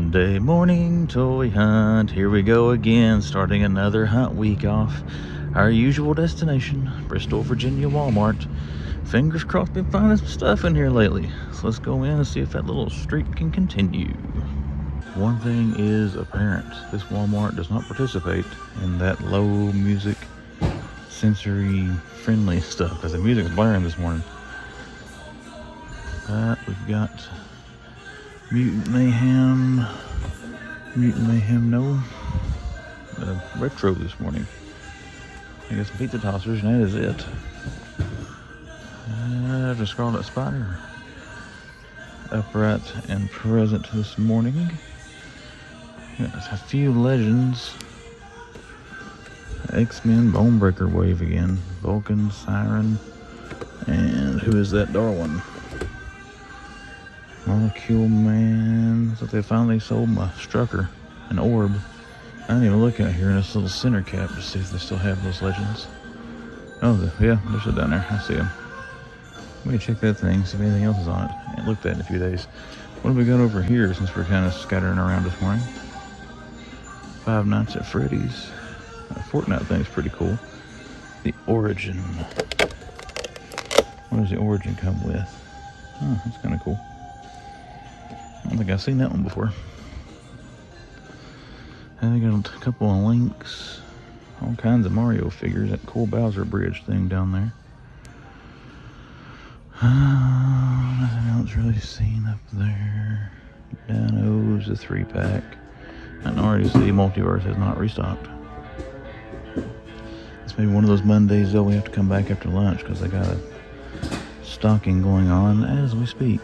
Monday morning toy hunt. Here we go again, starting another hunt week off our usual destination, Bristol, Virginia Walmart. Fingers crossed been finding some stuff in here lately. So let's go in and see if that little streak can continue. One thing is apparent. This Walmart does not participate in that low music, sensory friendly stuff because the music's blaring this morning. But we've got Mutant Mayhem, no, retro this morning. I got some pizza tossers, and that is it. The Scarlet Spider, upright and present this morning. Got a few legends. X-Men, Bonebreaker wave again. Vulcan, Siren, and who is that Darwin? Molecule Man. So they finally sold my Strucker, an orb. I didn't even look out here in this little center cap to see if they still have those legends. Oh, yeah, they're still down there. I see them. Let me check that thing, see if anything else is on it. I ain't looked at it in a few days. What have we got over here since we're kind of scattering around this morning? Five Nights at Freddy's. Fortnite thing's pretty cool. The Origin. What does the Origin come with? Oh, that's kind of cool. I don't think I've seen that one before. And we got a couple of links. All kinds of Mario figures. That cool Bowser Bridge thing down there. Nothing else really seen up there. Dinos, a 3-pack. I can already see Multiverse has not restocked. It's maybe one of those Mondays though we have to come back after lunch because they got a stocking going on as we speak.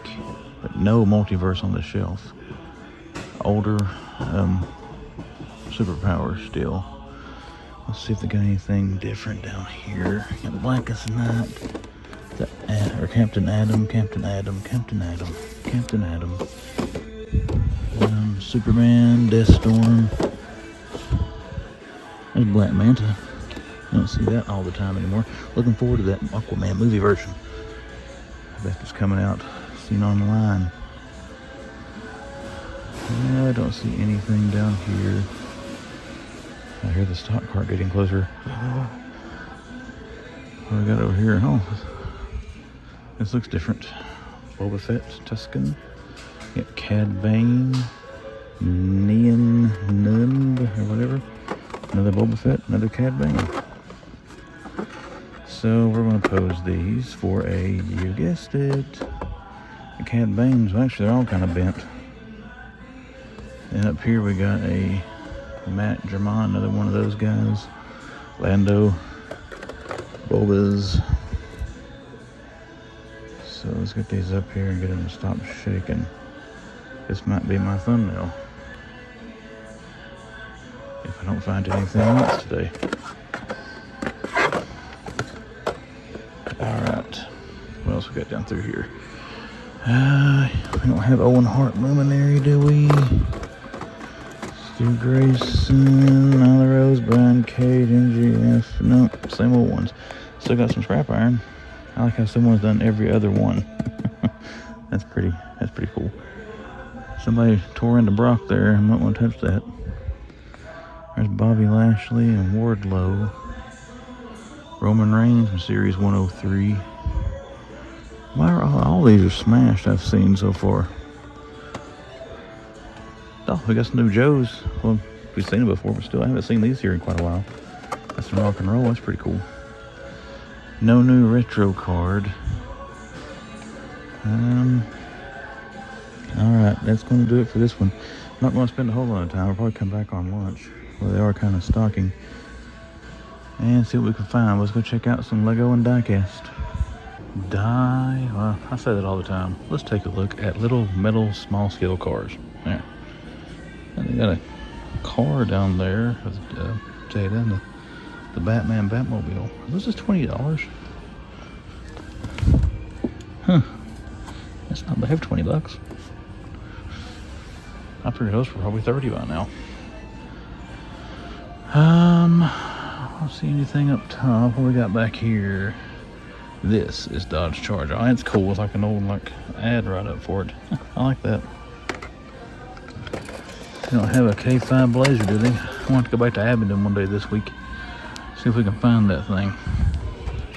But no Multiverse on the shelf. Older superpowers still. Let's see if they got anything different down here. Got Blackest Night, or Captain Adam, Superman, Deathstorm. There's Black Manta. You don't see that all the time anymore. Looking forward to that Aquaman movie version. I bet it's coming out seen online. I don't see anything down here. I hear the stock cart getting closer. What do we got over here? Oh, this looks different. Boba Fett, Tuscan. Got Cad Bane, Neon Nund, or whatever. Another Boba Fett, another Cad Bane. So we're going to pose these for a, you guessed it, the Cad Banes. Well, actually, they're all kind of bent. And up here we got a Matt Germán, another one of those guys. Lando, Bobas. So let's get these up here and get them to stop shaking. This might be my thumbnail. If I don't find anything else today. Alright. What else we got down through here? We don't have Owen Hart Luminary, do we? Stu Grayson, Nyla Rose, Brian Cage, MGF. No, same old ones. Still got some scrap iron. I like how someone's done every other one. That's pretty cool. Somebody tore into Brock there. I might want to touch that. There's Bobby Lashley and Wardlow. Roman Reigns from Series 103. Why are all these are smashed I've seen so far? Oh, we got some new Joes. Well, we've seen it before, but still I haven't seen these here in quite a while. That's some rock and roll. That's pretty cool. No new retro card. Alright, that's going to do it for this one. I'm not going to spend a whole lot of time. I'll probably come back on lunch. Well, they are kind of stocking. And see what we can find. Let's go check out some Lego and diecast. Well, I say that all the time. Let's take a look at little metal small scale cars. There. And they got a car down there with Jada, the Batman Batmobile. This is $20. Huh. That's not bad. $20. I figured those were probably 30 by now. I don't see anything up top. What we got back here? This is Dodge Charger. Oh, it's cool. It's like an old ad right up for it. I like that. They don't have a K5 Blazer, do they? I want to go back to Abingdon one day this week. See if we can find that thing.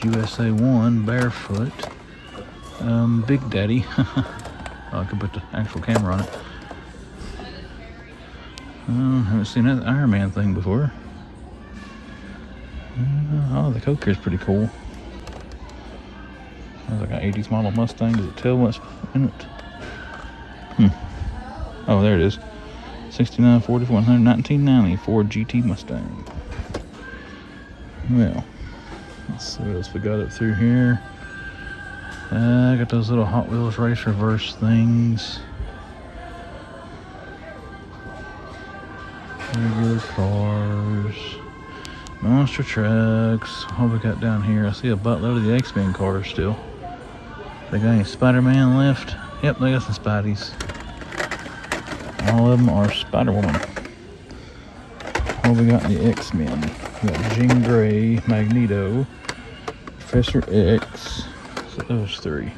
USA 1 barefoot. Big Daddy. I could put the actual camera on it. Haven't seen that Iron Man thing before. Oh, the Coker's pretty cool. That's like an 80s model Mustang. Does it tell what's in it? Oh, there it is. 69 44 1990 Ford GT Mustang. Well, let's see what else we got up through here. I got those little Hot Wheels race reverse things. Regular cars. Monster trucks. What we got down here? I see a buttload of the X-Men cars still. They got any Spider-Man left? Yep, they got some Spideys. All of them are Spider-Woman. What we got in the X-Men? We got Jean Grey, Magneto, Professor X. So those three.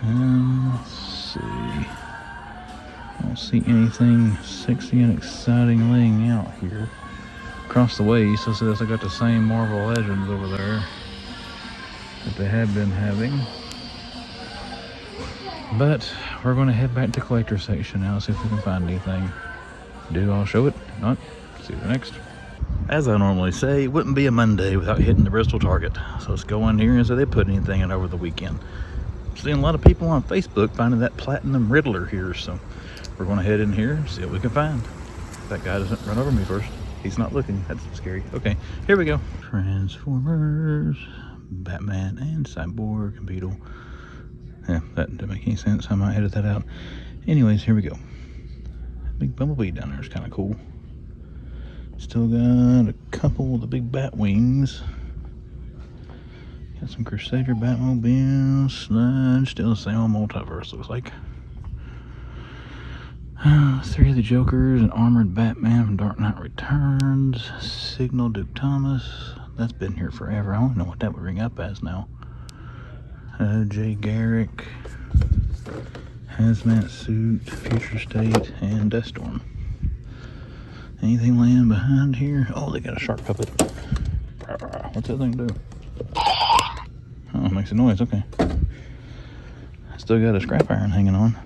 Let's see. I don't see anything sexy and exciting laying out here. Across the way, so says I got the same Marvel Legends over there that they have been having. But we're going to head back to collector section now, see if we can find anything. Do I'll show it. If not, see you next. As I normally say, it wouldn't be a Monday without hitting the Bristol Target. So let's go in here and see if they put anything in over the weekend. I'm seeing a lot of people on Facebook finding that Platinum Riddler here, so we're going to head in here and see what we can find. That guy doesn't run over me first. He's not looking. That's scary. Okay, here we go. Transformers, Batman, and Cyborg, and Beetle. Yeah, that didn't make any sense. I might edit that out. Anyways, here we go. Big Bumblebee down there is kind of cool. Still got a couple of the big bat wings. Got some Crusader Batmobile, Sludge, still the same old multiverse, looks like. 3 of the Jokers, an armored Batman from Dark Knight Returns, Signal Duke Thomas. That's been here forever. I don't know what that would ring up as now. Jay Garrick, Hazmat Suit, Future State, and Deathstorm. Anything laying behind here? Oh, they got a shark puppet. What's that thing do? Oh, it makes a noise. Okay. Still got a scrap iron hanging on.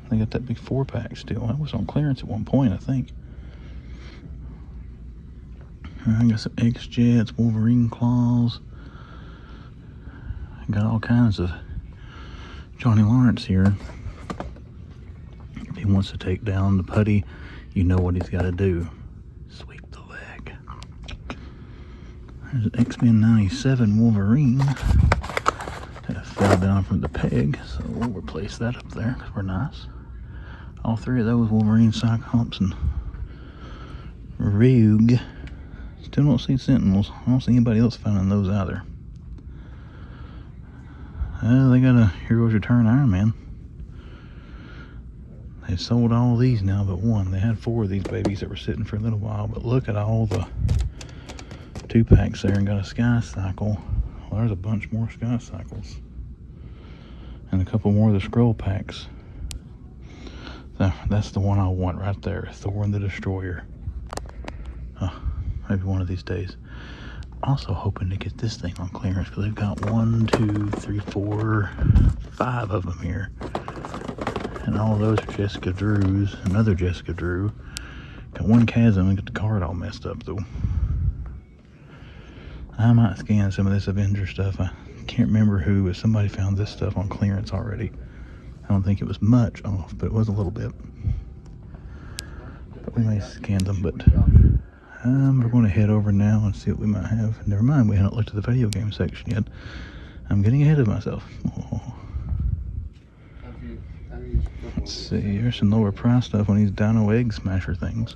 They got that big 4-pack still. That was on clearance at one point, I think. I got some X-Jets, Wolverine claws. Got all kinds of Johnny Lawrence here. If he wants to take down the putty, you know what he's got to do. Sweep the leg. There's an X-Men 97 Wolverine. That fell down from the peg, so we'll replace that up there because we're nice. All 3 of those Wolverine, Cyclops, and Rogue. Still don't see Sentinels. I don't see anybody else finding those either. They got a Heroes Return Iron Man. They sold all these now but one. They had 4 of these babies that were sitting for a little while, but look at all the 2-packs there, and got a Sky Cycle. Well, there's a bunch more Sky Cycles. And a couple more of the scroll packs. That's the one I want right there. Thor and the Destroyer. Maybe one of these days. Also hoping to get this thing on clearance because they've got 1, 2, 3, 4, 5 of them here. And all of those are Jessica Drews. Another Jessica Drew. Got one Chasm and got the card all messed up though. I might scan some of this Avenger stuff. I can't remember who, but somebody found this stuff on clearance already. I don't think it was much off, but it was a little bit. But we may scan them, but we're going to head over now and see what we might have. Never mind, we haven't looked at the video game section yet. I'm getting ahead of myself. Oh. Let's see, here's some lower price stuff on these Dino Egg Smasher things.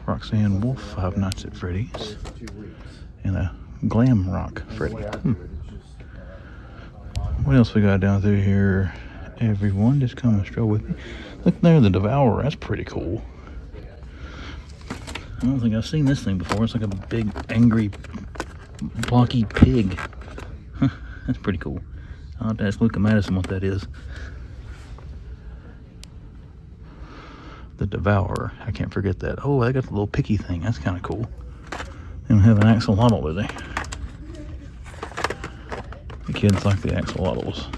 Roxanne Wolf, Five Nights at Freddy's, and a Glam Rock Freddy. What else we got down through here? Everyone, just come and stroll with me. Look there, the Devourer. That's pretty cool. I don't think I've seen this thing before. It's like a big, angry, blocky pig. Huh, that's pretty cool. I'll have to ask Luca Madison what that is. The Devourer. I can't forget that. Oh, I got the little picky thing. That's kind of cool. They don't have an axolotl, do they? The kids like the axolotls.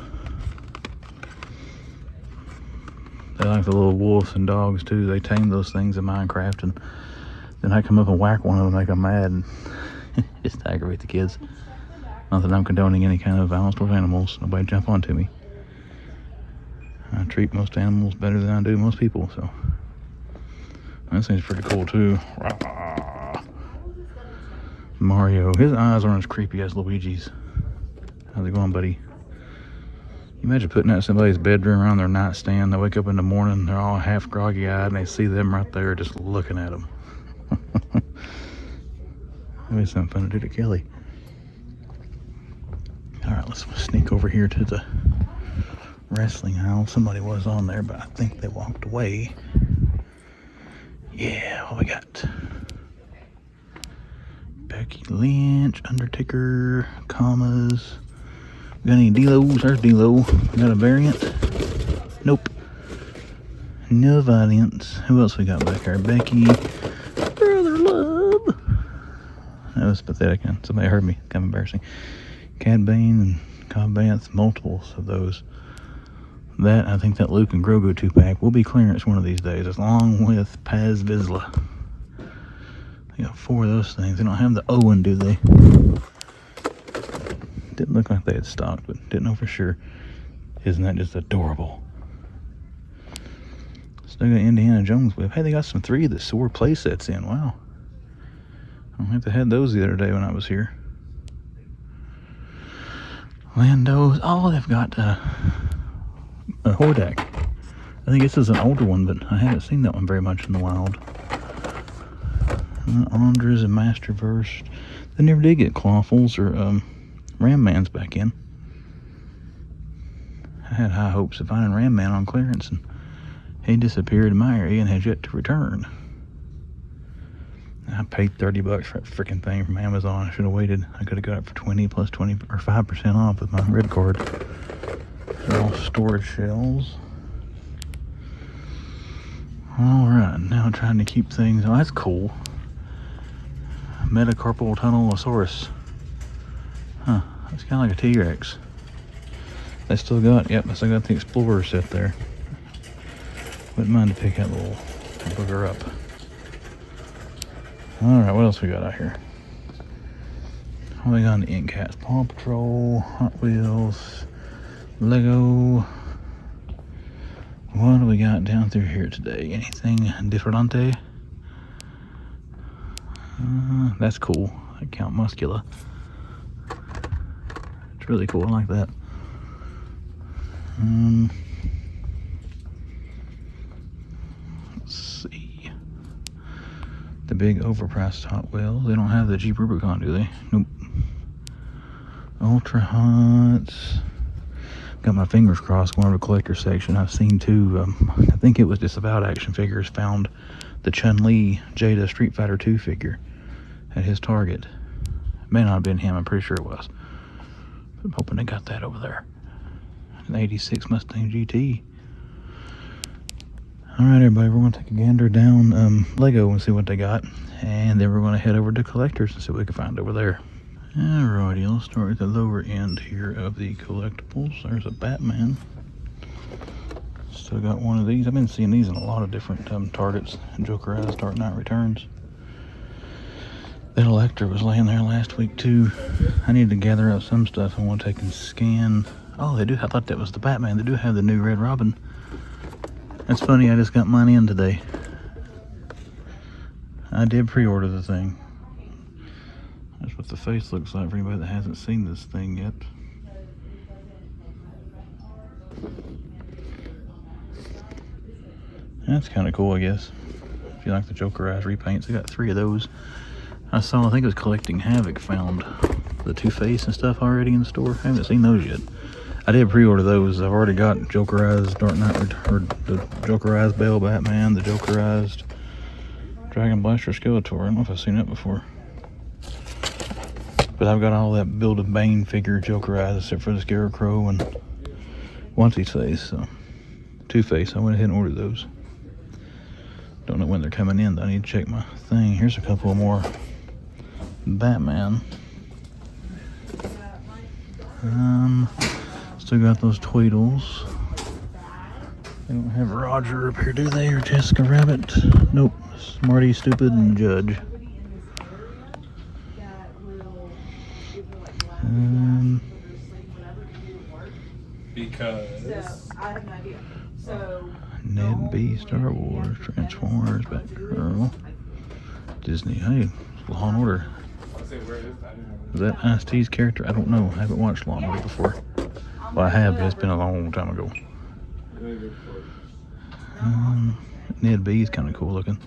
They like the little wolves and dogs too. They tame those things in Minecraft, and then I come up and whack one of them, make them mad, and just to aggravate the kids. Not that I'm condoning any kind of violence towards animals. Nobody jump onto me. I treat most animals better than I do most people, so that seems pretty cool too. Mario, his eyes aren't as creepy as Luigi's. How's it going, buddy? You imagine putting that in somebody's bedroom around their nightstand. They wake up in the morning, they're all half groggy-eyed, and they see them right there just looking at them. That'd be something fun to do to Kelly. All right, let's sneak over here to the wrestling aisle. Somebody was on there, but I think they walked away. Yeah, what we got? Becky Lynch, Undertaker, commas. Got any D-Lows? There's D-Lo. Got a variant? Nope. No variants. Who else we got back there? Becky. Brother Love. That was pathetic. Somebody heard me. Kind of embarrassing. Cad Bane and Cobb Vanth. Multiples of those. That, I think that Luke and Grogu 2-pack will be clearance one of these days, along with Paz Vizsla. They got 4 of those things. They don't have the Owen, do they? Didn't look like they had stocked, but didn't know for sure. Isn't that just adorable? Still got Indiana Jones whip. Hey, they got some 3 of the sword play sets in. Wow. I don't think they had those the other day when I was here. Lando's. Oh, they've got a Hordak. I think this is an older one, but I haven't seen that one very much in the wild. Andras and Masterverse. They never did get Clawfuls or Ram Man's back in. I had high hopes of finding Ram Man on clearance, and he disappeared in my area and has yet to return. I paid $30 for that freaking thing from Amazon. I should have waited. I could have got it for 20 plus 20 or 5% off with my red card. They're all storage shells. Alright, now trying to keep things. Oh, that's cool. Metacarpal Tunnelosaurus. Huh, that's kind of like a T-Rex. They still got, yep, I still got the Explorer set there. Wouldn't mind to pick that little booger up. Alright, what else we got out here? What we got on the Ink Cats? Paw Patrol, Hot Wheels, Lego. What do we got down through here today? Anything differente? That's cool. I Count Muscula. It's really cool. I like that. Let's see. The big overpriced Hot Wheels. They don't have the Jeep Rubicon, do they? Nope. Ultra Hots. Got my fingers crossed going to the collector section. I've seen 2, I think it was just about action figures, found the Chun-Li Jada Street Fighter 2 figure at his Target. It may not have been him, I'm pretty sure it was. I'm hoping they got that over there. An 86 Mustang GT. Alright everybody, we're going to take a gander down Lego and see what they got. And then we're going to head over to collectors and see what we can find over there. Alrighty, let's start at the lower end here of the collectibles. There's a Batman. Still got one of these. I've been seeing these in a lot of different Targets. Jokerized Dark Knight Returns. That Electra was laying there last week too. I need to gather up some stuff I want to take and scan. Oh, they do. I thought that was the Batman. They do have the new Red Robin. That's funny, I just got mine in today. I did pre-order the thing. That's what the face looks like for anybody that hasn't seen this thing yet. That's kind of cool, I guess. If you like the Jokerized repaints, I got 3 of those. I think it was Collecting Havoc found the Two-Face and stuff already in the store. I haven't seen those yet. I did pre-order those. I've already got Jokerized Dark Knight, or the Jokerized Bale Batman, the Jokerized Dragon Blaster Skeletor. I don't know if I've seen that before. But I've got all that Build of Bane figure Jokerized except for the Scarecrow and Once-Face, so Two-Face. I went ahead and ordered those. Don't know when they're coming in, though. I need to check my thing. Here's a couple more Batman. Still got those Tweedles. They don't have Roger up here, do they? Or Jessica Rabbit? Nope. Smarty, Stupid, and Judge. Because I have no idea. So Ned B, Star Wars, Transformers, Batgirl, Disney. Hey, Law and Order. Is that Ice-T's character? I don't know. I haven't watched Law and Order before. Well, I have, but it's been a long time ago. Ned B's kind of cool looking.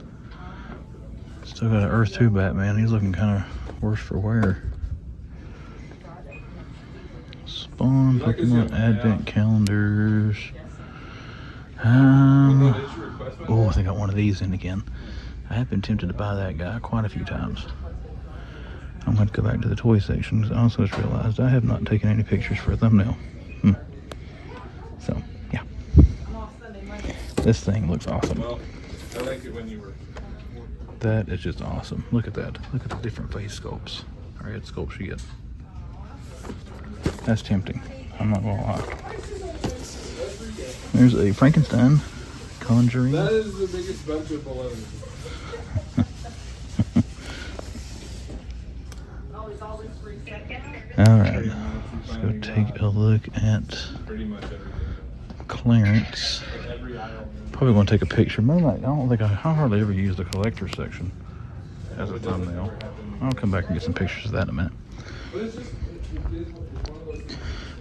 Still got an Earth 2 Batman. He's looking kind of worse for wear. Spawn, Pokemon Advent calendars. Oh, they got one of these in again. I have been tempted to buy that guy quite a few times. I'm going to go back to the toy section because I also just realized I have not taken any pictures for a thumbnail. So, yeah. This thing looks awesome. Well, I like it when you were. That is just awesome. Look at that. Look at the different face sculpts. Or head sculpts you get. That's tempting. I'm not gonna lie. There's a Frankenstein Conjuring. That is the biggest bunch of balloons. Alright. Let's go take a look at clearance. Probably gonna take a picture. I don't think I hardly ever use the collector section as a thumbnail. I'll come back and get some pictures of that in a minute.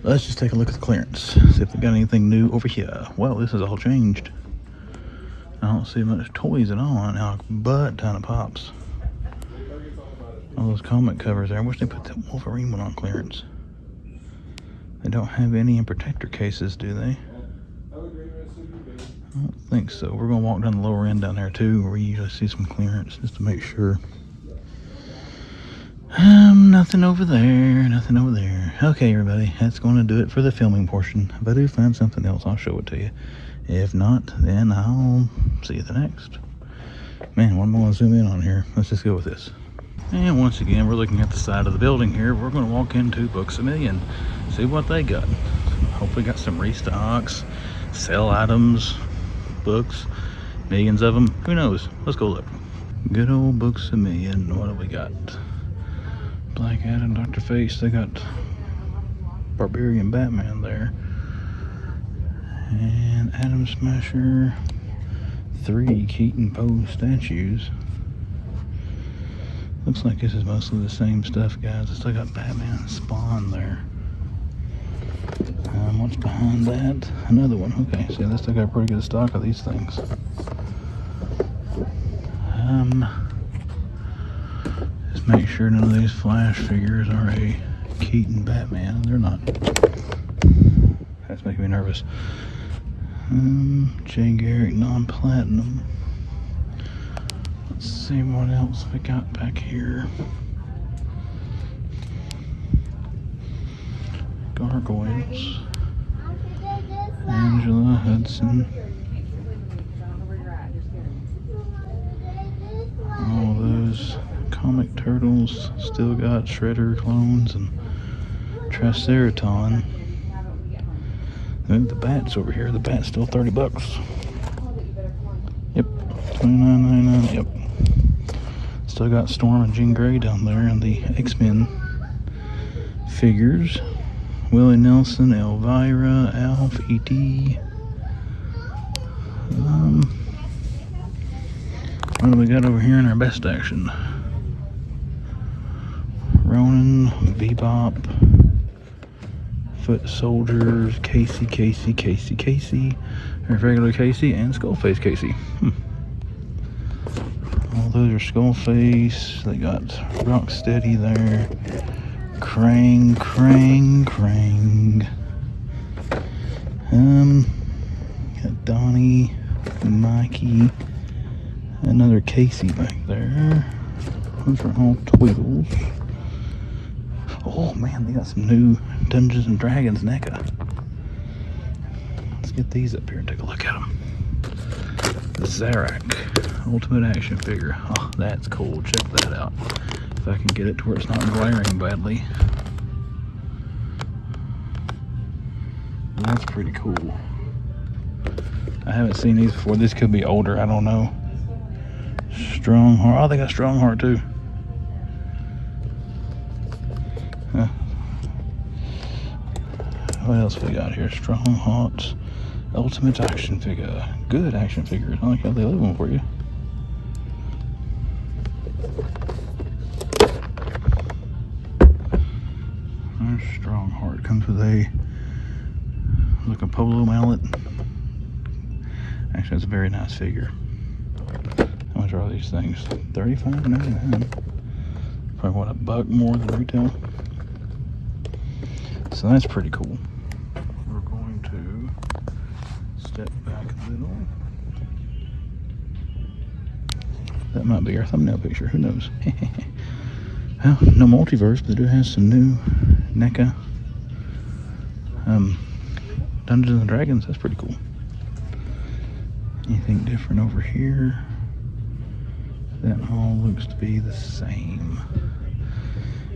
Let's just take a look at the clearance. See if they got anything new over here. Well, this is all changed. I don't see much toys at all right now, but a ton of pops. All those comic covers there. I wish they put that Wolverine one on clearance. They don't have any in protector cases, do they? I don't think so. We're gonna walk down the lower end down there too, where we usually see some clearance, just to make sure. Nothing over there, nothing over there. Okay, everybody, that's going to do it for the filming portion. If I do find something else, I'll show it to you. If not, then I'll see you the next. Man, what am I going to zoom in on here? Let's just go with this. And once again, we're looking at the side of the building here. We're going to walk into Books A Million, see what they got. Hopefully got some restocks, sell items, books, millions of them. Who knows? Let's go look. Good old Books A Million. What do we got? Black Adam, Dr. Face. They got Barbarian Batman there. And Atom Smasher. 3 Keaton Poe statues. Looks like this is mostly the same stuff, guys. I still got Batman and Spawn there. What's behind that? Another one. Okay, see, they still got a pretty good stock of these things. Just make sure none of these Flash figures are a Keaton Batman. They're not. That's making me nervous. Jay Garrick non-platinum. Let's see what else we got back here. Gargoyles. Angela Hudson. All those comic turtles. Still got Shredder clones and Triceraton. Look, the bat's over here. The bat's still $30. Yep, $29.99. Yep. Still got Storm and Jean Grey down there, and the X-Men figures. Willie Nelson, Elvira, Alf, E.T. What do we got over here in our best action? Ronan, Bebop, Foot Soldiers, Casey, there's regular Casey, and Skullface Casey. All those are Skullface. They got Rocksteady there. Krang. Got Donnie, Mikey, another Casey back there. Those are all Tweedles. Oh man, they got some new Dungeons and Dragons NECA. Let's get these up here and take a look at them. Zarak Ultimate Action Figure. Oh, that's cool. Check that out. If I can get it to where it's not glaring badly. That's pretty cool. I haven't seen these before. This could be older. I don't know. Strong Heart. Oh, they got Strong Heart too. Huh. What else we got here? Strong Heart Ultimate Action Figure. Good action figures. I like how they leave them for you. There's Strong Heart. Comes with a polo mallet. Actually, it's a very nice figure. How much are these things? $35.99. Probably what, $1 more than retail. So that's pretty cool. We're going to step back a little. That might be our thumbnail picture. Who knows? Well, no multiverse, but it do have some new NECA Dungeons and Dragons. That's pretty cool. Anything different over here? That all looks to be the same.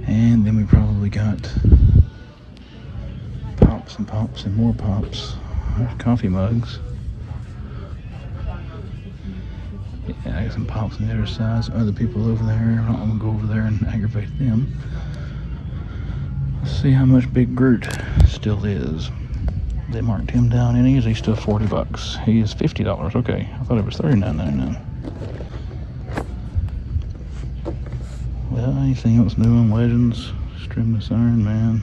And then we probably got pops and pops and more pops. There's coffee mugs. Yeah, I got some pops on the other side. Some other people over there. I'm not gonna go over there and aggravate them. Let's see how much Big Groot still is. They marked him down in easy, still $40. He is $50. Okay, I thought it was $39.99. Well, anything else new on Legends? Strimless Iron Man.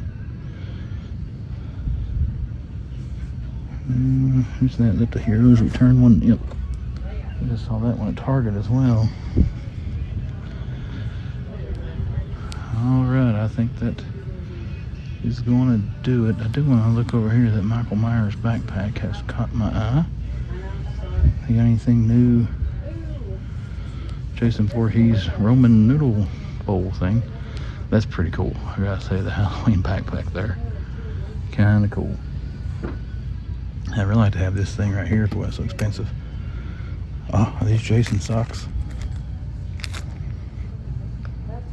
Who's that? Is that the Heroes Return one? Yep. I just saw that one at Target as well. Alright, I think that is going to do it. I do want to look over here. That Michael Myers backpack has caught my eye. You got anything new? Jason Voorhees Roman noodle bowl thing. That's pretty cool. I gotta say, the Halloween backpack there. Kinda cool. I'd really like to have this thing right here if it wasn't so expensive. Oh, are these Jason socks?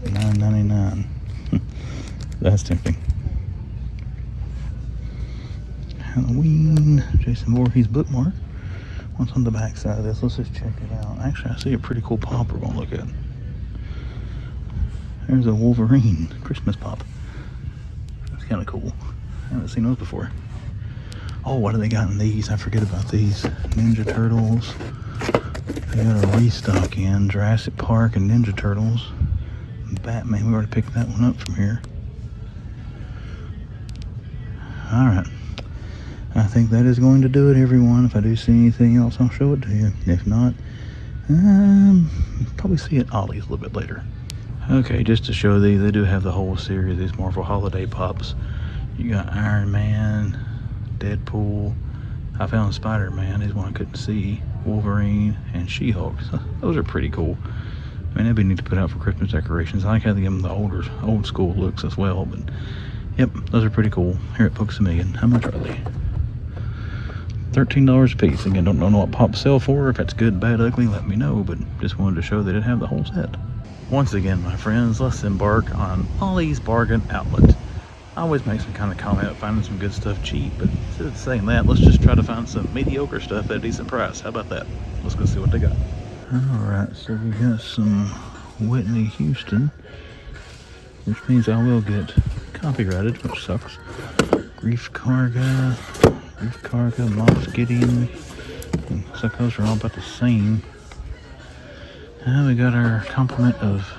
$9.99. That's tempting. Halloween Jason Voorhees bookmark. What's on the back side of this? Let's just check it out. Actually, I see a pretty cool pop we're gonna look at. There's a Wolverine Christmas pop. That's kind of cool. I haven't seen those before. Oh, what do they got in these? I forget about these. Ninja Turtles. They got a restock in Jurassic Park and Ninja Turtles. Batman. We already picked that one up from here. Alright. I think that is going to do it, everyone. If I do see anything else, I'll show it to you. If not, probably see it at Ollie's a little bit later. Okay, just to show these, they do have the whole series, these Marvel Holiday Pops. You got Iron Man, Deadpool. I found Spider-Man, he's one I couldn't see. Wolverine, and She-Hulk. So those are pretty cool. I mean, that'd be neat to put out for Christmas decorations. I like how they give them the old school looks as well. But yep, those are pretty cool. Here at Pokes A Million. How much are they? $13 a piece. Again, don't know what pops sell for. If that's good, bad, ugly, let me know. But just wanted to show they did have the whole set. Once again, my friends, let's embark on Ollie's Bargain Outlet. I always make some kind of comment about finding some good stuff cheap, but instead of saying that, let's just try to find some mediocre stuff at a decent price. How about that? Let's go see what they got. Alright, so we got some Whitney Houston, which means I will get copyrighted, which sucks. Grief Karga, Moff Gideon. Looks like those are all about the same. And we got our complement of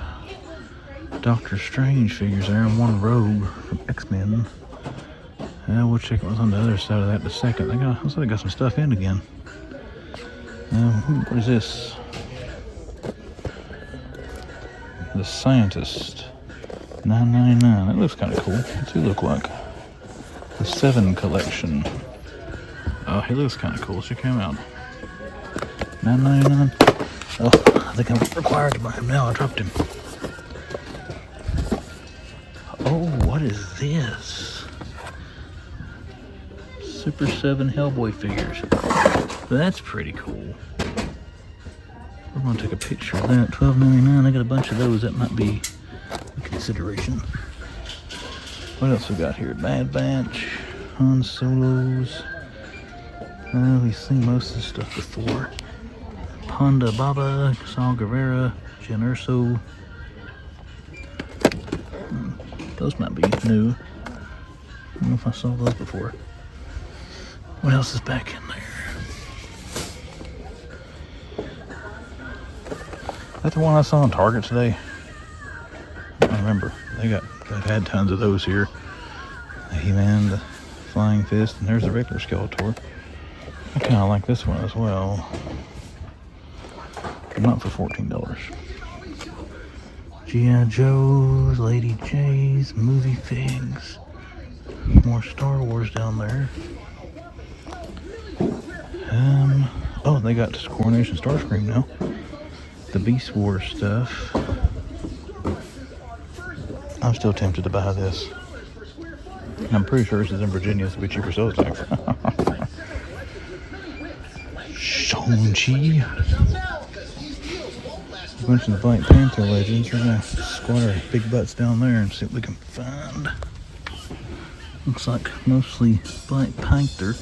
Doctor Strange figures there, and one Rogue from X-Men. And we'll check what's on the other side of that in a second. Looks like they got some stuff in again. What is this? The Scientist. $9.99. That looks kind of cool. What's he look like? The 7 collection. Oh, he looks kind of cool. Check him out. $9.99. Oh, I think I'm required to buy him now. I dropped him. Oh, what is this? Super 7 Hellboy figures. That's pretty cool. I'm gonna take a picture of that. $12.99. I got a bunch of those. That might be a consideration. What else we got here? Bad Batch, Han Solos. We've seen most of this stuff before. Honda Baba, Saul Guerrera, Jen Urso. Those might be new. I don't know if I saw those before. What else is back in there? Is that the one I saw on Target today? I don't remember. They've had tons of those here. The He-Man, the Flying Fist, and there's the regular Skeletor. I kind of like this one as well. Not for $14. G.I. Joe's, Lady J's, movie figs. More Star Wars down there. Oh, they got Coronation Starscream now. The Beast Wars stuff. I'm still tempted to buy this. I'm pretty sure this is in Virginia, so it'll be cheaper sales tax. Shang-Chi. A bunch of the Black Panther legends. We're gonna squat our big butts down there and see what we can find. Looks like mostly Black Panther.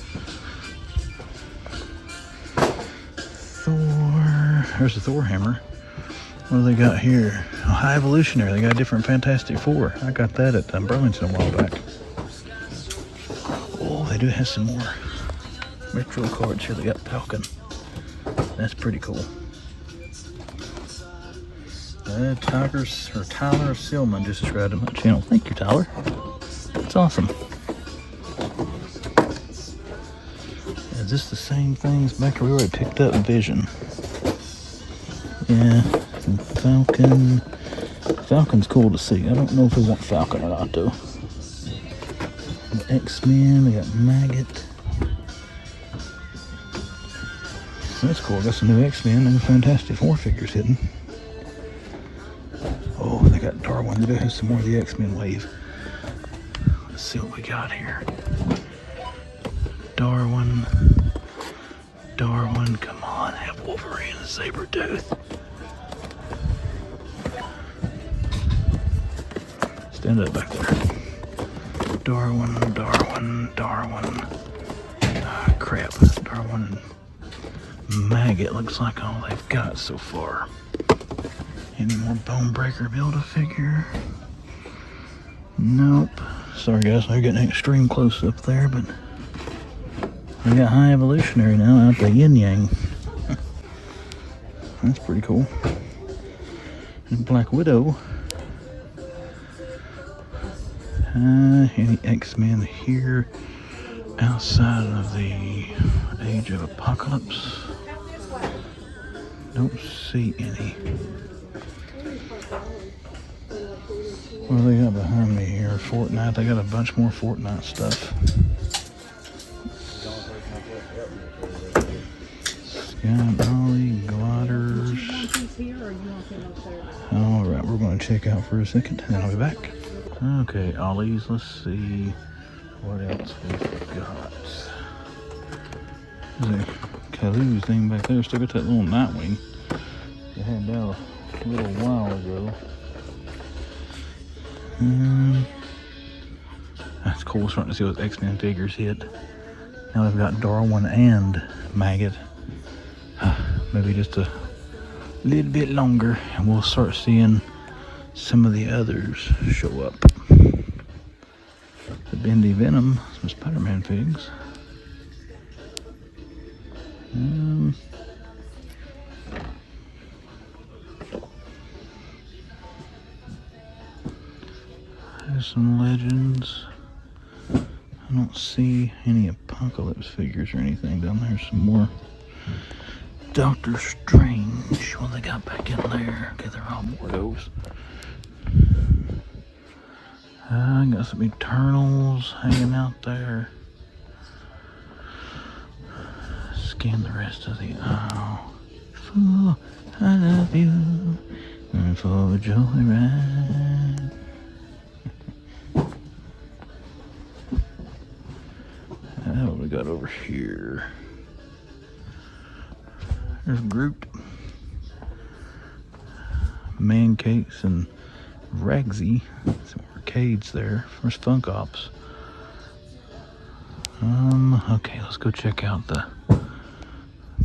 Thor. There's the Thor hammer. What do they got here? A High Evolutionary. They got a different Fantastic Four. I got that at Burlington a while back. Oh, they do have some more retro cards here. They got Falcon. That's pretty cool. Tyler Silman just subscribed to my channel. Thank you, Tyler. That's awesome. Is this the same things back we already picked up? Vision. Yeah, Falcon. Falcon's cool to see. I don't know if we want Falcon or not though. X-Men. We got Maggot. That's cool. Got some new X-Men and Fantastic Four figures hidden. Oh, they got Darwin. They do have some more of the X-Men wave. Let's see what we got here. Darwin, come on, have Wolverine and Sabretooth. Stand up back there. Darwin. Ah, crap. Darwin and Maggot looks like all they've got so far. Any more Bone Breaker Build-A-Figure? Nope. Sorry guys, I'm getting extreme close up there, but we got High Evolutionary now out the Yin Yang. That's pretty cool. And Black Widow. Any X-Men here outside of the Age of Apocalypse? Don't see any. What do they got behind me here? Fortnite. They got a bunch more Fortnite stuff. Sky Ollie, gliders. Alright, we're going to check out for a second and then I'll be back. Okay, Ollies, let's see what else we've got. There's a Kalu's thing back there. Still got that little Nightwing they had down a little while ago. That's cool. Starting to see those X-Men figures hit. Now we've got Darwin and Maggot. Maybe just a little bit longer and we'll start seeing some of the others show up. The Bendy Venom, some Spider-Man figs. There's some Legends. I don't see any Apocalypse figures or anything down there. Some more Doctor Strange. What they got back in there? Okay, they're all Mordos. I got some Eternals hanging out there. Scan the rest of the aisle. For I love you. And for Jokerized. What we got over here? There's Groot. man cakes and Ragsy. Some arcades there. There's Funk Ops. Okay, let's go check out the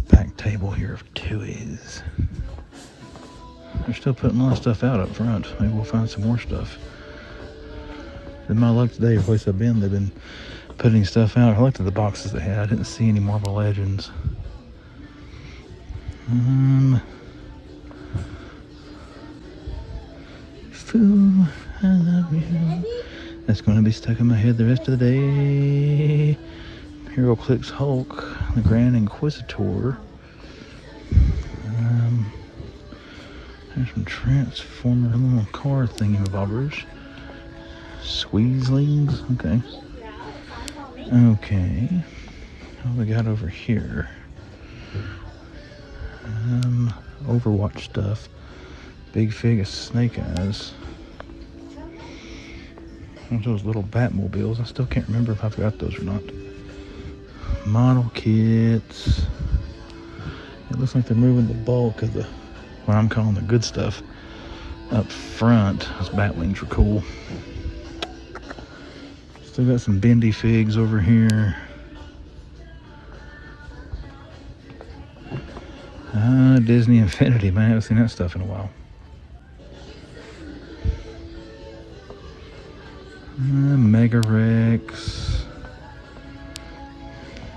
back table here of toys. They're still putting a lot of stuff out up front. Maybe we'll find some more stuff. In my luck today, every place I've been, they've been putting stuff out. I looked at the boxes they had. I didn't see any Marvel Legends. Fool, I love you. That's going to be stuck in my head the rest of the day. Hero Clicks Hulk, the Grand Inquisitor. There's some Transformer little car thingamabobbers. Squeezlings, okay. Okay. What we got over here? Overwatch stuff. Big fig of Snake Eyes. Those little Batmobiles. I still can't remember if I've got those or not. Model kits. It looks like they're moving the bulk of the, what I'm calling the good stuff, up front. Those Batwings were cool. Still got some bendy figs over here. Disney Infinity, man. I haven't seen that stuff in a while. Mega Rex.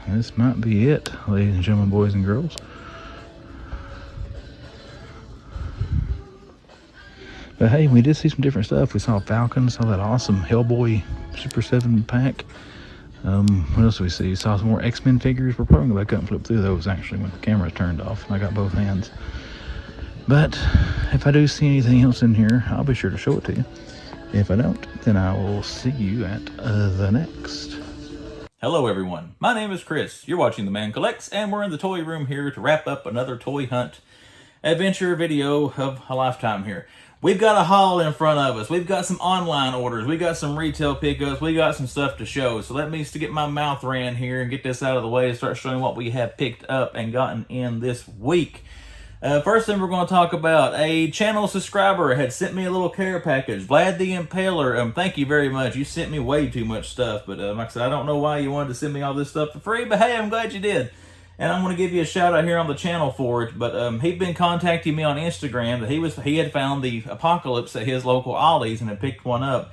This might be it, ladies and gentlemen, boys and girls. But hey, we did see some different stuff. We saw Falcon, saw that awesome Hellboy Super 7 pack. What else did we see? Saw some more X-Men figures. We're probably going to go back up and flip through those actually when the camera turned off. I got both hands. But if I do see anything else in here, I'll be sure to show it to you. If I don't, then I will see you at the next. Hello everyone, my name is Chris. You're watching The Man Collects, and we're in the toy room here to wrap up another toy hunt adventure video of a lifetime here. We've got a haul in front of us. We've got some online orders. We got some retail pickups. We got some stuff to show. So let me get my mouth ran here and get this out of the way and start showing what we have picked up and gotten in this week. First thing we're going to talk about, a channel subscriber had sent me a little care package. Vlad the Impaler, thank you very much. You sent me way too much stuff, but like I said, I don't know why you wanted to send me all this stuff for free, but hey, I'm glad you did. And I'm going to give you a shout out here on the channel for it. But he'd been contacting me on Instagram that he had found the Apocalypse at his local Ollies and had picked one up.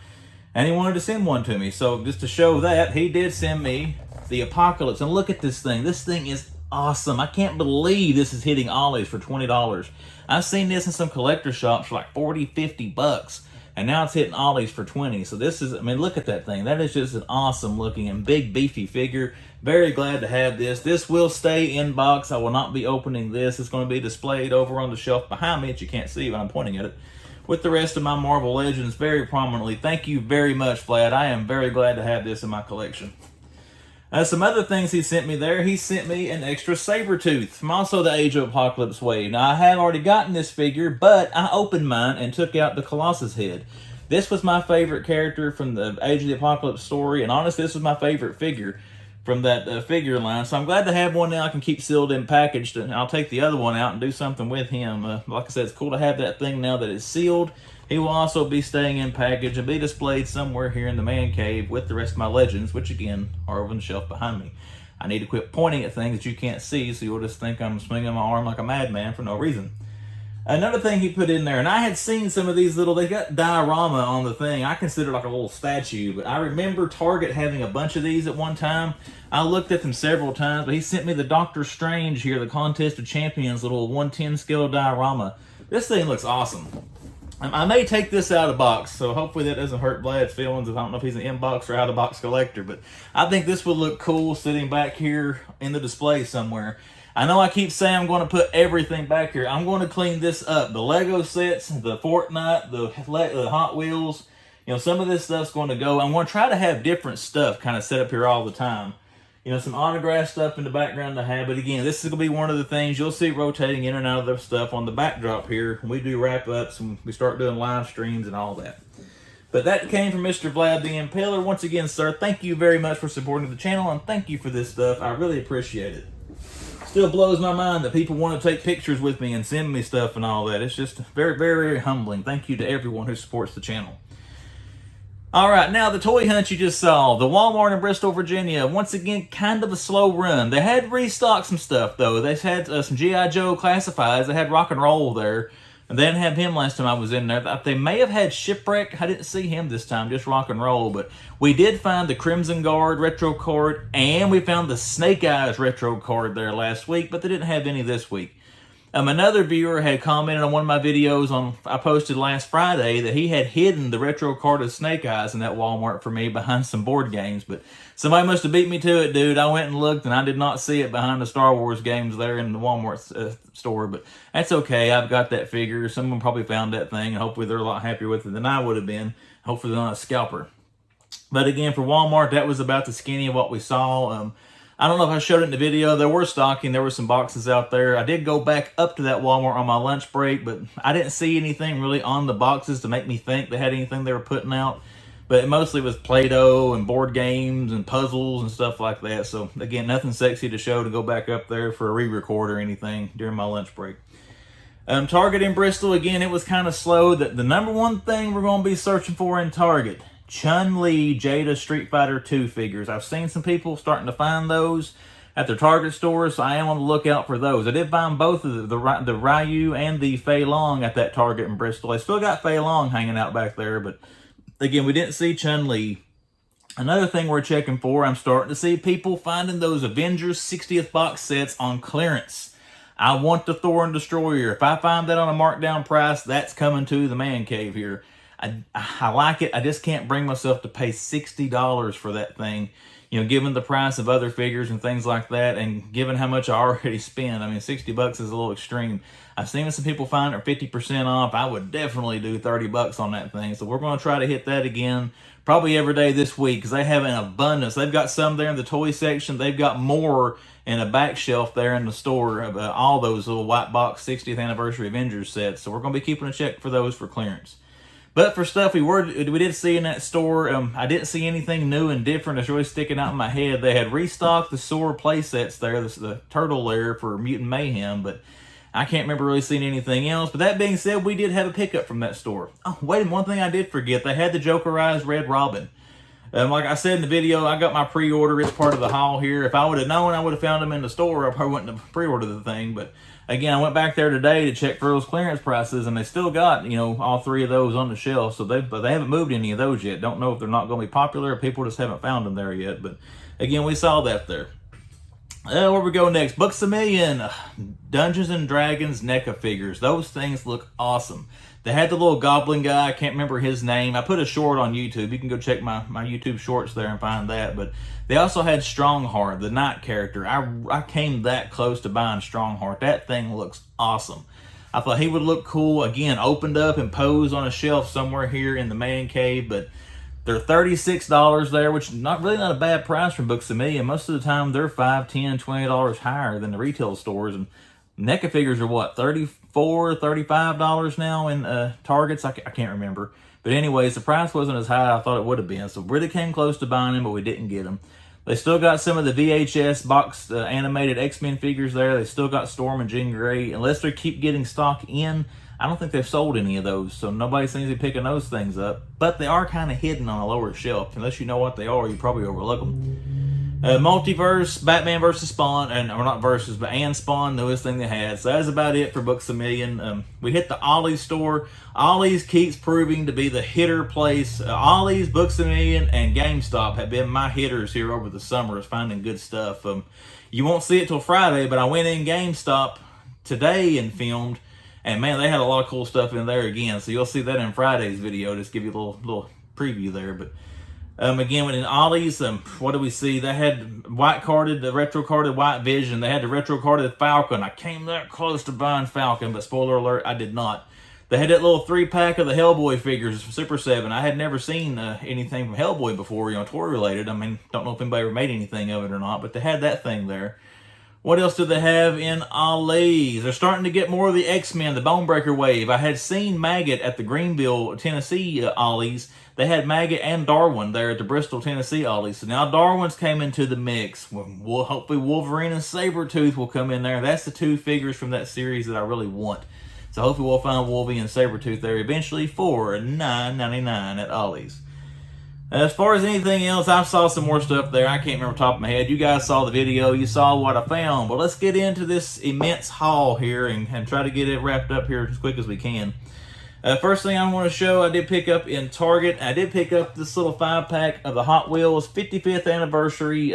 And he wanted to send one to me. So just to show that, he did send me the Apocalypse. And look at this thing. This thing is awesome. I can't believe this is hitting Ollies for $20. I've seen this in some collector shops for like 40, 50 bucks. And now it's hitting Ollies for 20. So this is, I mean, look at that thing. That is just an awesome looking and big beefy figure. Very glad to have this. This will stay in box. I will not be opening this. It's going to be displayed over on the shelf behind me that you can't see when I'm pointing at it, with the rest of my Marvel Legends very prominently. Thank you very much, Vlad. I am very glad to have this in my collection. Some other things he sent me there. He sent me an extra Sabretooth from also the Age of Apocalypse wave. Now, I have already gotten this figure, but I opened mine and took out the Colossus head. This was my favorite character from the Age of the Apocalypse story, and honestly, this was my favorite figure from that figure line. So I'm glad to have one now I can keep sealed and packaged, and I'll take the other one out and do something with him. Like I said, it's cool to have that thing now that it's sealed. He will also be staying in package and be displayed somewhere here in the man cave with the rest of my Legends, which again are over on the shelf behind me. I need to quit pointing at things that you can't see, so you'll just think I'm swinging my arm like a madman for no reason. Another thing he put in there, and I had seen some of these little, they got diorama on the thing. I consider it like a little statue, but I remember Target having a bunch of these at one time. I looked at them several times, but he sent me the Doctor Strange here, the Contest of Champions little 1/10 scale diorama. This thing looks awesome. I may take this out of box, so hopefully that doesn't hurt Vlad's feelings. I don't know if he's an in-box or out-of-box collector, but I think this would look cool sitting back here in the display somewhere. I know I keep saying I'm going to put everything back here. I'm going to clean this up. The Lego sets, the Fortnite, the Hot Wheels, you know, some of this stuff's going to go. I'm going to try to have different stuff kind of set up here all the time. You know, some autograph stuff in the background to have. But again, this is going to be one of the things you'll see rotating in and out of the stuff on the backdrop here when we do wrap-ups and we start doing live streams and all that. But that came from Mr. Vlad the Impaler. Once again, sir, thank you very much for supporting the channel, and thank you for this stuff. I really appreciate it. Still blows my mind that people want to take pictures with me and send me stuff and all that. It's just very, very, very humbling. Thank you to everyone who supports the channel. All right, now the toy hunt you just saw, the Walmart in Bristol, Virginia. Once again, kind of a slow run. They had restocked some stuff, though. They had some G.I. Joe classifieds. They had Rock and Roll there. And they didn't have him last time I was in there. They may have had Shipwreck. I didn't see him this time, just Rock and Roll. But we did find the Crimson Guard retro card, and we found the Snake Eyes retro card there last week, but they didn't have any this week. Another viewer had commented on one of my videos I posted last Friday that he had hidden the retro card of Snake Eyes in that Walmart for me behind some board games. But somebody must have beat me to it, dude. I went and looked, and I did not see it behind the Star Wars games there in the Walmart store. But that's okay. I've got that figure. Someone probably found that thing, and hopefully they're a lot happier with it than I would have been. Hopefully they're not a scalper. But again, for Walmart, that was about the skinny of what we saw. I don't know if I showed it in the video. There were stocking. There were some boxes out there. I did go back up to that Walmart on my lunch break, but I didn't see anything really on the boxes to make me think they had anything they were putting out. But it mostly was Play-Doh and board games and puzzles and stuff like that. So, again, nothing sexy to show to go back up there for a re-record or anything during my lunch break. Target in Bristol, again, it was kind of slow. The number one thing we're going to be searching for in Target, Chun-Li Jada Street Fighter 2 figures. I've seen some people starting to find those at their Target stores, so I am on the lookout for those. I did find both of the Ryu and the Fei Long at that Target in Bristol. I still got Fei Long hanging out back there, but again, we didn't see Chun-Li. Another thing we're checking for, I'm starting to see people finding those Avengers 60th box sets on clearance. I want the Thor and Destroyer. If I find that on a markdown price, that's coming to the man cave here. I like it. I just can't bring myself to pay $60 for that thing. You know, given the price of other figures and things like that, and given how much I already spent. I mean, 60 bucks is a little extreme. I've seen some people find it 50% off. I would definitely do 30 bucks on that thing. So we're going to try to hit that again probably every day this week because they have an abundance. They've got some there in the toy section. They've got more in a back shelf there in the store of all those little white box 60th anniversary Avengers sets. So we're going to be keeping a check for those for clearance. But for stuff we did see in that store, I didn't see anything new and different that's really sticking out in my head. They had restocked the Sora play sets there, the turtle lair for Mutant Mayhem, but I can't remember really seeing anything else. But that being said, we did have a pickup from that store. Oh, wait, one thing I did forget. They had the Jokerized Red Robin. Like I said in the video, I got my pre-order. It's part of the haul here. If I would have known I would have found them in the store, I probably wouldn't have pre-ordered the thing. But again, I went back there today to check for those clearance prices, and they still got, you know, all three of those on the shelf. So they haven't moved any of those yet. Don't know if they're not going to be popular or people just haven't found them there yet. But again, we saw that there. Where we go next? Bucks a Million. Dungeons and Dragons NECA figures. Those things look awesome. They had the little goblin guy. I can't remember his name. I put a short on YouTube. You can go check my YouTube shorts there and find that. But they also had Strongheart, the knight character. I came that close to buying Strongheart. That thing looks awesome. I thought he would look cool. Again, opened up and posed on a shelf somewhere here in the man cave. But they're $36 there, which is not a bad price from Books A Million. Most of the time, they're $5, $10, $20 higher than the retail stores. And NECA figures are what, $34, $35 now in Targets? I can't remember. But anyways, the price wasn't as high as I thought it would have been. So really came close to buying them, but we didn't get them. They still got some of the VHS boxed animated X-Men figures there. They still got Storm and Jean Grey. Unless they keep getting stock in, I don't think they've sold any of those. So nobody seems to be picking those things up. But they are kind of hidden on a lower shelf. Unless you know what they are, you probably overlook them. Multiverse, Batman versus Spawn, or not versus, but and Spawn, newest thing they had. So that's about it for Books A Million. We hit the Ollies store. Ollies keeps proving to be the hitter place. Ollies, Books A Million, and GameStop have been my hitters here over the summer, is finding good stuff. You won't see it till Friday, but I went in GameStop today and filmed, and man, they had a lot of cool stuff in there again. So you'll see that in Friday's video. Just give you a little preview there, but. Again, in Ollies, what do we see? They had the retro carded White Vision. They had the retro carded Falcon. I came that close to buying Falcon, but spoiler alert, I did not. They had that little 3-pack of the Hellboy figures, Super 7. I had never seen anything from Hellboy before, you know, toy related. I mean, don't know if anybody ever made anything of it or not, but they had that thing there. What else do they have in Ollies? They're starting to get more of the X-Men, the Bonebreaker wave. I had seen Maggot at the Greenville, Tennessee Ollies. They had Maggot and Darwin there at the Bristol, Tennessee Ollies. So now Darwin's came into the mix. Hopefully Wolverine and Sabretooth will come in there. That's the two figures from that series that I really want. So hopefully we'll find Wolverine and Sabretooth there eventually for $9.99 at Ollies. As far as anything else, I saw some more stuff there. I can't remember top of my head. You guys saw the video. You saw what I found. But let's get into this immense haul here and try to get it wrapped up here as quick as we can. First thing I want to show, I did pick up in Target. I did pick up this little 5-pack of the Hot Wheels 55th anniversary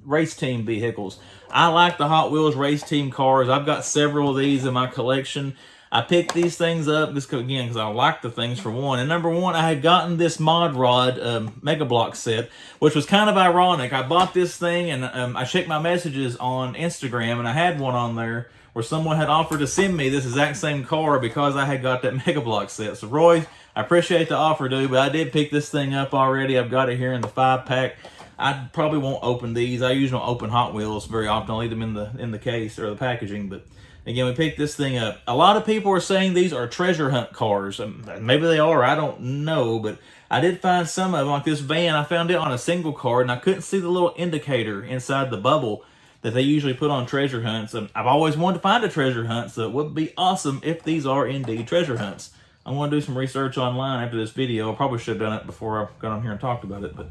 race team vehicles. I like the Hot Wheels race team cars. I've got several of these in my collection. I picked these things up just again because I like the things for one. And number one, I had gotten this Mod Rod Mega Block set, which was kind of ironic. I bought this thing and I checked my messages on Instagram and I had one on there where someone had offered to send me this exact same car because I had got that Mega Block set. So Roy, I appreciate the offer, dude, but I did pick this thing up already. I've got it here in the 5-pack. I probably won't open these. I usually don't open Hot Wheels very often. I'll leave them in the case or the packaging, but again, we picked this thing up. A lot of people are saying these are treasure hunt cars. Maybe they are, I don't know, but I did find some of them, like this van. I found it on a single card, and I couldn't see the little indicator inside the bubble that they usually put on treasure hunts. And I've always wanted to find a treasure hunt, so it would be awesome if these are indeed treasure hunts. I'm going to do some research online after this video. I probably should have done it before I got on here and talked about it, but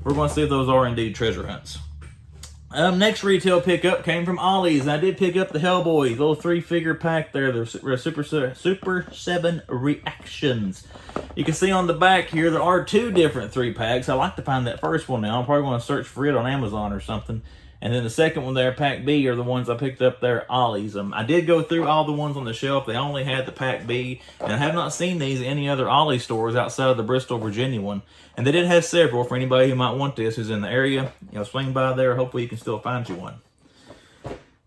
we're going to see if those are indeed treasure hunts. Next retail pickup came from Ollie's. I did pick up the Hellboy, little 3-figure pack there, the Super 7 Reactions. You can see on the back here there are 2 different 3-packs. I like to find that first one now. I'm probably going to search for it on Amazon or something. And then the second one there, Pack B, are the ones I picked up there at Ollie's. I did go through all the ones on the shelf. They only had the Pack B, and I have not seen these in any other Ollie stores outside of the Bristol, Virginia one. And they did have several for anybody who might want this who's in the area. Swing by there. Hopefully you can still find you one.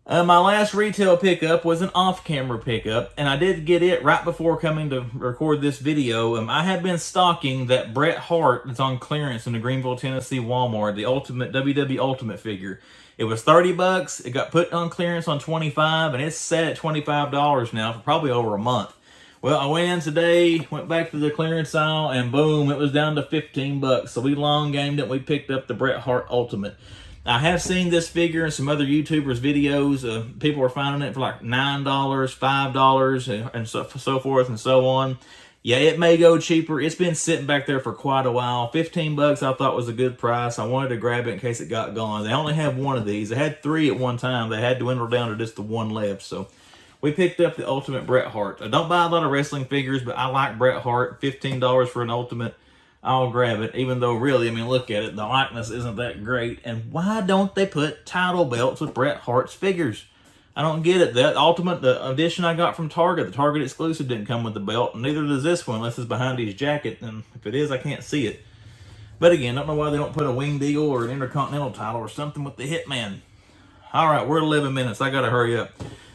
My last retail pickup was an off-camera pickup, and I did get it right before coming to record this video. I had been stocking that Bret Hart that's on clearance in the Greenville, Tennessee Walmart, the Ultimate WWE Ultimate figure. It was $30. It got put on clearance on $25, and it's set at $25 now for probably over a month. Well, I went in today, went back to the clearance aisle, and boom, it was down to $15. So we long gamed it. We picked up the Bret Hart Ultimate. I have seen this figure in some other YouTubers' videos. People are finding it for like $9, $5, and so forth and so on. Yeah, it may go cheaper. It's been sitting back there for quite a while. $15 I thought was a good price. I wanted to grab it in case it got gone. They only have one of these. They had 3 at one time. They had dwindled down to just the one left. So we picked up the Ultimate Bret Hart. I don't buy a lot of wrestling figures, but I like Bret Hart. $15 for an Ultimate. I'll grab it, even though really, I mean, look at it. The likeness isn't that great. And why don't they put title belts with Bret Hart's figures? I don't get it. That Ultimate, the edition I got from Target, the Target exclusive, didn't come with the belt. And neither does this one, unless it's behind his jacket. And if it is, I can't see it. But again, I don't know why they don't put a winged eagle or an Intercontinental title or something with the Hitman. All right, we're at 11 minutes. I got to hurry up.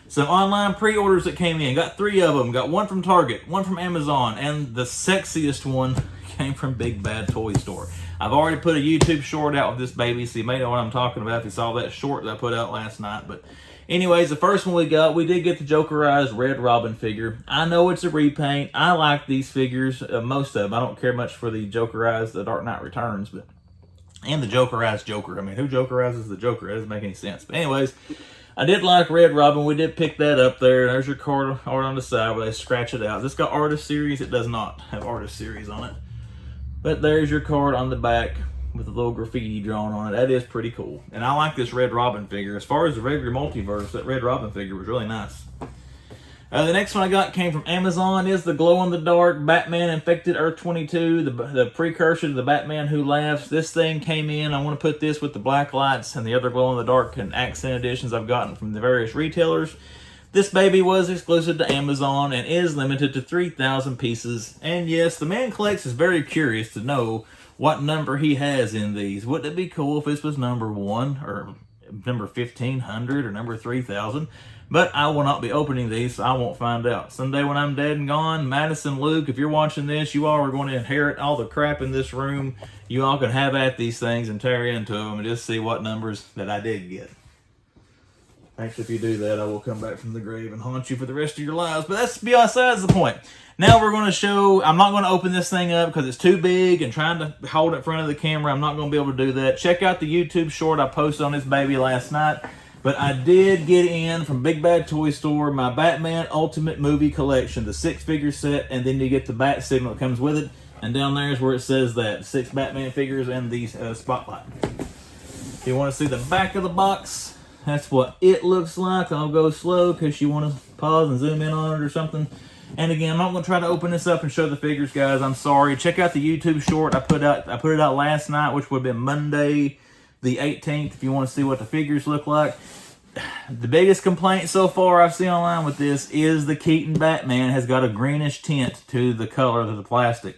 Some online pre-orders that came in. Got 3 of them. Got one from Target, one from Amazon, and the sexiest one came from Big Bad Toy Store. I've already put a YouTube short out with this baby, so you may know what I'm talking about if you saw that short that I put out last night. But anyways, the first one we did get the Jokerized Red Robin figure. I know it's a repaint. I like these figures, most of them. I don't care much for the Jokerized, the Dark Knight Returns, but and the Jokerized Joker. I mean, who Jokerizes the Joker? That doesn't make any sense. But anyways, I did like Red Robin. We did pick that up there. There's your card art on the side where they scratch it out. This got Artist Series. It does not have Artist Series on it. But there's your card on the back with a little graffiti drawn on it. That is pretty cool. And I like this Red Robin figure. As far as the regular multiverse, that Red Robin figure was really nice. The next one I got came from Amazon. Is the glow-in-the-dark Batman Infected Earth 22, the precursor to the Batman Who Laughs. This thing came in. I want to put this with the black lights and the other glow-in-the-dark and accent editions I've gotten from the various retailers. This baby was exclusive to Amazon and is limited to 3,000 pieces. And yes, the man collects is very curious to know what number he has in these. Wouldn't it be cool if this was number 1 or number 1,500 or number 3,000? But I will not be opening these, so I won't find out. Someday when I'm dead and gone, Madison, Luke, if you're watching this, you all are going to inherit all the crap in this room. You all can have at these things and tear into them and just see what numbers that I did get. Actually, if you do that, I will come back from the grave and haunt you for the rest of your lives. But that's besides the point. Now we're going to show, I'm not going to open this thing up because it's too big and trying to hold it in front of the camera. I'm not going to be able to do that. Check out the YouTube short I posted on this baby last night. But I did get in from Big Bad Toy Store my Batman Ultimate Movie Collection, the 6-figure set, and then you get the bat signal that comes with it. And down there is where it says that 6 Batman figures and the spotlight. If you want to see the back of the box, that's what it looks like. I'll go slow because you want to pause and zoom in on it or something. And again, I'm not going to try to open this up and show the figures, guys. I'm sorry. Check out the YouTube short I put it out last night, which would have been Monday the 18th, if you want to see what the figures look like. The biggest complaint so far I've seen online with this is the Keaton Batman has got a greenish tint to the color of the plastic.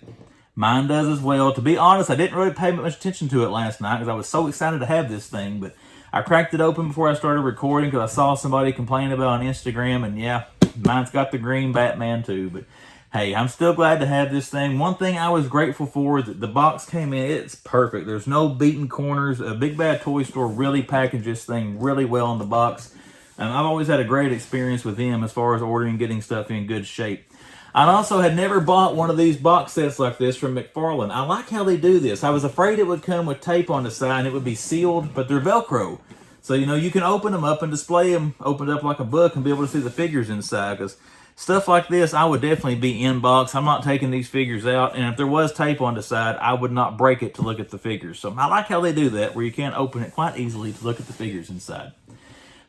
Mine does as well. To be honest, I didn't really pay much attention to it last night because I was so excited to have this thing, but I cracked it open before I started recording because I saw somebody complain about it on Instagram, and yeah, mine's got the green Batman too. But hey, I'm still glad to have this thing. One thing I was grateful for is that the box came in. It's perfect. There's no beaten corners. Big Bad Toy Store really packaged this thing really well in the box. And I've always had a great experience with them as far as ordering and getting stuff in good shape. I also had never bought one of these box sets like this from McFarlane. I like how they do this. I was afraid it would come with tape on the side and it would be sealed, but they're Velcro. So, you know, you can open them up and display them, opened up like a book, and be able to see the figures inside. Because stuff like this, I would definitely be in box. I'm not taking these figures out. And if there was tape on the side, I would not break it to look at the figures. So I like how they do that, where you can open it quite easily to look at the figures inside.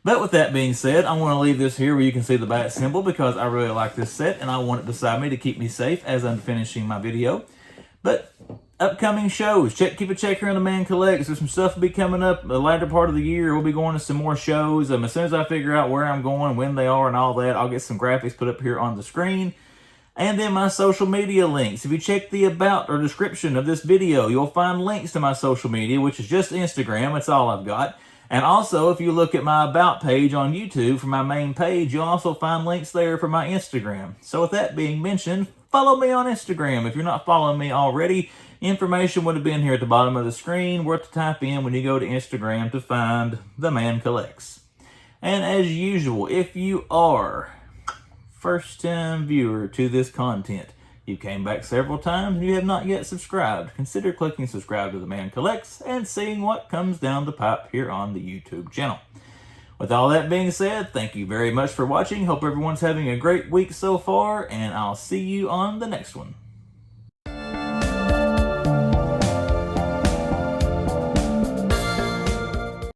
But with that being said, I want to leave this here where you can see the bat symbol because I really like this set and I want it beside me to keep me safe as I'm finishing my video. But upcoming shows, keep a check here on the Man Collects. There's some stuff will be coming up the latter part of the year. We'll be going to some more shows. As soon as I figure out where I'm going, when they are, and all that, I'll get some graphics put up here on the screen. And then my social media links. If you check the about or description of this video, you'll find links to my social media, which is just Instagram. That's all I've got. And also, if you look at my About page on YouTube for my main page, you'll also find links there for my Instagram. So with that being mentioned, follow me on Instagram. If you're not following me already, information would have been here at the bottom of the screen, worth to type in when you go to Instagram to find The Man Collects. And as usual, if you are first-time viewer to this content, you came back several times and you have not yet subscribed, consider clicking subscribe to The Man Collects and seeing what comes down the pipe here on the YouTube channel. With all that being said, thank you very much for watching. Hope everyone's having a great week so far, and I'll see you on the next one.